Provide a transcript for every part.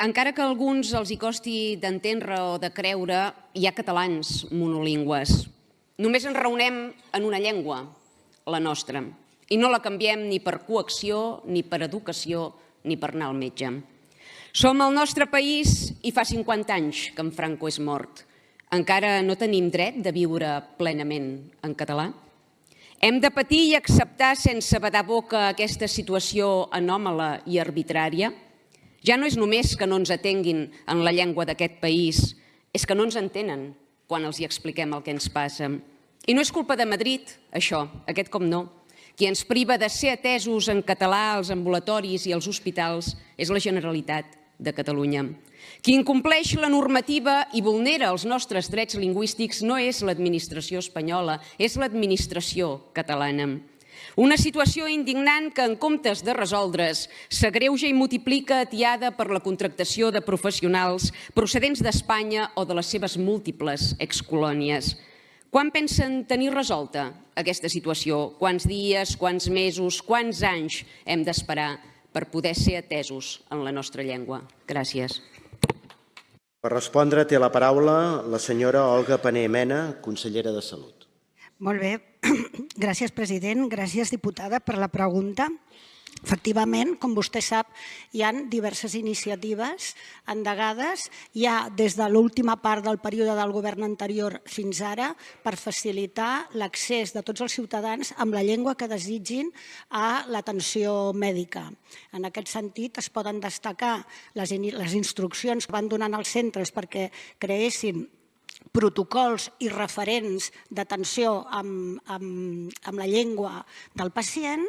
Encara que a alguns els hi costi d'entendre o de creure, hi ha catalans monolingües. Només ens raonem en una llengua, la nostra, i no la canviem ni per coacció, ni per educació, ni per anar al metge. Som el nostre país i fa 50 anys que en Franco és mort. Encara no tenim dret de viure plenament en català? Hem de patir i acceptar sense badar boca aquesta situació anòmala i arbitrària? Ja no és només que no ens atenguin en la llengua d'aquest país, és que no ens entenen quan els hi expliquem el que ens passa. I no és culpa de Madrid, això, aquest com no. Qui ens priva de ser atesos en català als ambulatoris i als hospitals és la Generalitat de Catalunya. Qui incompleix la normativa i vulnera els nostres drets lingüístics no és l'administració espanyola, és l'administració catalana. Una situació indignant que, en comptes de resoldre's, s'agreuja i multiplica atiada per la contractació de professionals procedents d'Espanya o de les seves múltiples excolònies. Quan pensen tenir resolta aquesta situació? Quants dies, quants mesos, quants anys hem d'esperar per poder ser atesos en la nostra llengua? Gràcies. Per respondre té la paraula la senyora Olga Pané Mena, consellera de Salut. Molt bé. Gràcies, president. Gràcies, diputada, per la pregunta. Efectivament, com vostè sap, hi ha diverses iniciatives endegades ja des de l'última part del període del govern anterior fins ara per facilitar l'accés de tots els ciutadans amb la llengua que desitgin a l'atenció mèdica. En aquest sentit, es poden destacar les instruccions que van donant als centres perquè creessin protocols i referents d'atenció amb la llengua del pacient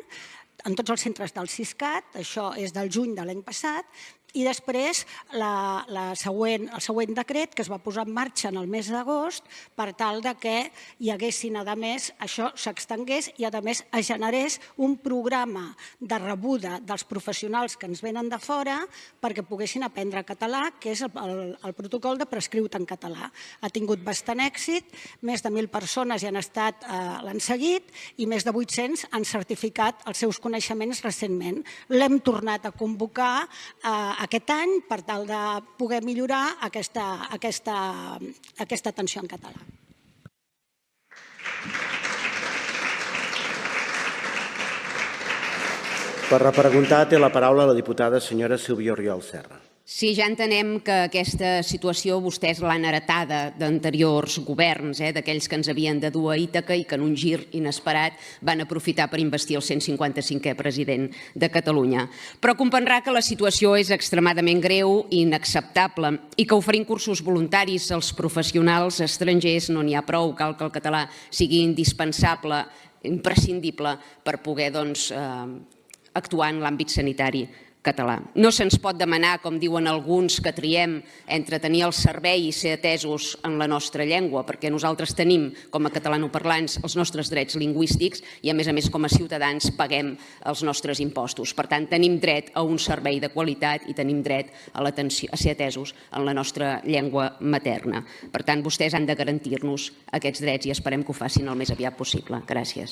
en tots els centres del Siscat, això és del juny de l'any passat, i després el següent decret que es va posar en marxa en el mes d'agost per tal que hi haguessin, a més, això s'extengués i, a més, es generés un programa de rebuda dels professionals que ens venen de fora perquè poguessin aprendre català, que és el protocol de prescriure en català. Ha tingut bastant èxit, més de 1.000 persones l'han seguit i més de 800 han certificat els seus coneixements recentment. L'hem tornat a convocar aquest any per tal de poder millorar aquesta atenció en català. Per repreguntar té la paraula la diputada senyora Sílvia Oriol Serra. Sí, ja entenem que aquesta situació vostès l'han heretada d'anteriors governs, d'aquells que ens havien de dur a Ítaca i que en un gir inesperat van aprofitar per investir el 155è president de Catalunya. Però comprendrà que la situació és extremadament greu i inacceptable i que oferint cursos voluntaris als professionals estrangers no n'hi ha prou, cal que el català sigui indispensable, imprescindible per poder actuar en l'àmbit sanitari català. No se'ns pot demanar, com diuen alguns, que triem entre tenir el servei i ser atesos en la nostra llengua, perquè nosaltres tenim, com a catalanoparlants, els nostres drets lingüístics i, a més, com a ciutadans, paguem els nostres impostos. Per tant, tenim dret a un servei de qualitat i tenim dret a ser atesos en la nostra llengua materna. Per tant, vostès han de garantir-nos aquests drets i esperem que ho facin el més aviat possible. Gràcies.